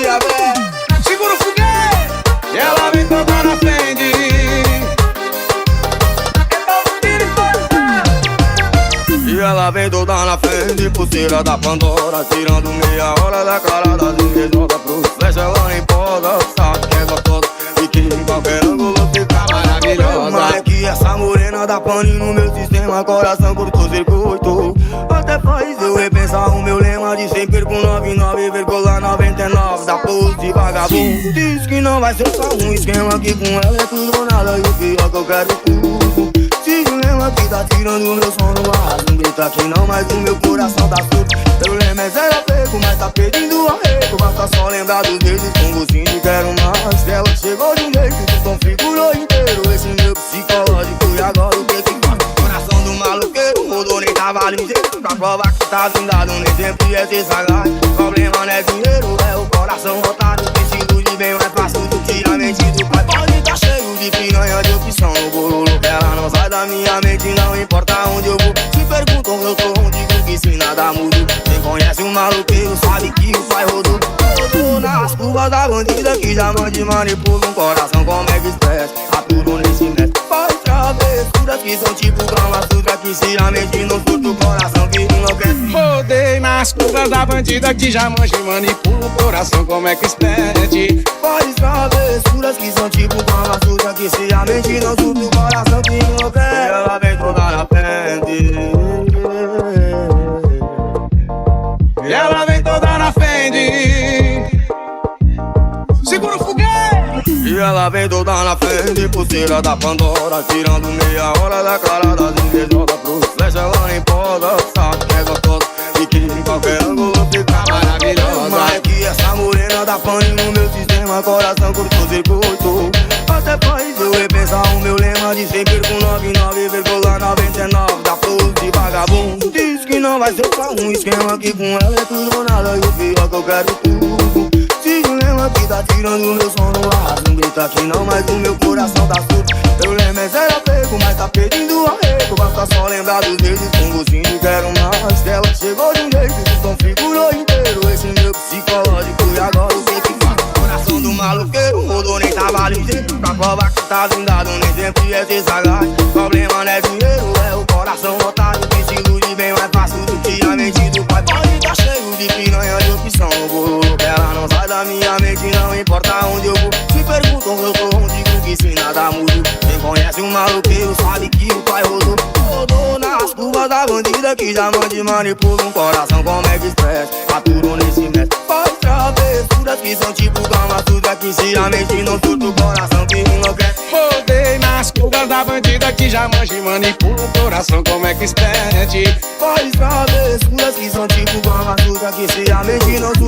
dia, velho. Segura o foguete e ela vem toda na frente. E ela vem toda na frente, pulseira da Pandora, tirando meia hora da cara das minhas, joga pro flecha, ela não importa, sabe que é gostosa e que em qualquer ângulo fica maravilhosa. Mas é que essa morena dá pane no meu sistema, coração curto circuito. Até faz eu repensar o meu lema de sempre perco 99,99 da pose de vagabundo. Diz que não vai ser só um esquema, que com ela é tudo ou nada, e o pior que eu quero tudo. Se lembra que tá tirando o meu sono, não grita que não, mas o meu coração tá surdo. Eu lembro é zero apego, mas tá pedindo arrego. Basta só lembrar dos vezes com gostinho de quero mais. Ela chegou de um jeito que configurou inteiro esse meu psicológico. E agora o que que faz? Coração do maluqueiro mudou, nem tava ligeiro. Pra provar que tá zindado, nem sempre é ser sagaz. Problema não é dinheiro, é o coração otário. Que se ilude bem mais fácil do que a mente do pai. Pode tá cheio de piranha de opção no bololo. Ela não sai da minha mente, não importa onde eu vou. Se perguntam eu tô onde, digo que se nada mudou. Quem conhece o maluqueiro sabe que o pai rodou. Rodou nas curvas da bandida que já mande manipula um coração como é que expressa. Aturo nesse mestre, faz travessuras que são tipo Kama Sutra, que se a mente não surta o coração que enlouquece. Rodei nas curvas da bandida que já manja e manipula o coração como é que expede. Faz travessuras que são tipo Kama Sutra, que se a mente não surta o coração que enlouquece. E ela vem toda na frente. E ela vem toda na frente. Segura o foguete. E ela vem toda na frente, pulseira da Pandora, tirando meia hora da cara das minhas, joga pro flecha, ela não importa, sabe que é gostosa e que em qualquer ângulo fica maravilhosa. Mas é que essa morena dá pane no meu sistema, coração curto circuito. Até faz eu repensar o meu lema de sempre com 99,99 da pose de vagabundo. Diz que não vai ser só um esquema, que com ela é tudo ou nada, e o pior que eu quero tudo. Se lembra que tá tirando o meu sono, não grita que não, mas o meu coração tá surdo. Eu lembro é zero apego, mas tá pedindo arrego. Basta só lembrar dos vezes com gostinho de quero mais. Ela chegou de um jeito que configurou inteiro esse meu psicológico. E agora o que que faz? Coração do maluqueiro mudou, nem tava ligeiro. Pra provar que tá zindado, nem sempre é ser sagaz. Problema não é dinheiro, é o coração otário. Que se ilude bem mais fácil do que a mente do pai. Pode tá cheio de piranha de opção no bololo. Ela não sai da minha mente, não importa onde eu vou. Se perguntam eu tô onde, digo que se nada mudou. Quem conhece o maluqueiro sabe que o pai rodou. Rodou nas curvas da bandida que já mande manipula um coração como é que expressa. Aturo nesse mestre, faz travessuras que são tipo Kama Sutra, que se a mente não surta o coração que enlouquece. Rodei nas curvas da bandida que já manja e manipula o coração como é que expede. Faz travessuras que são tipo Kama Sutra, que se a mente não surta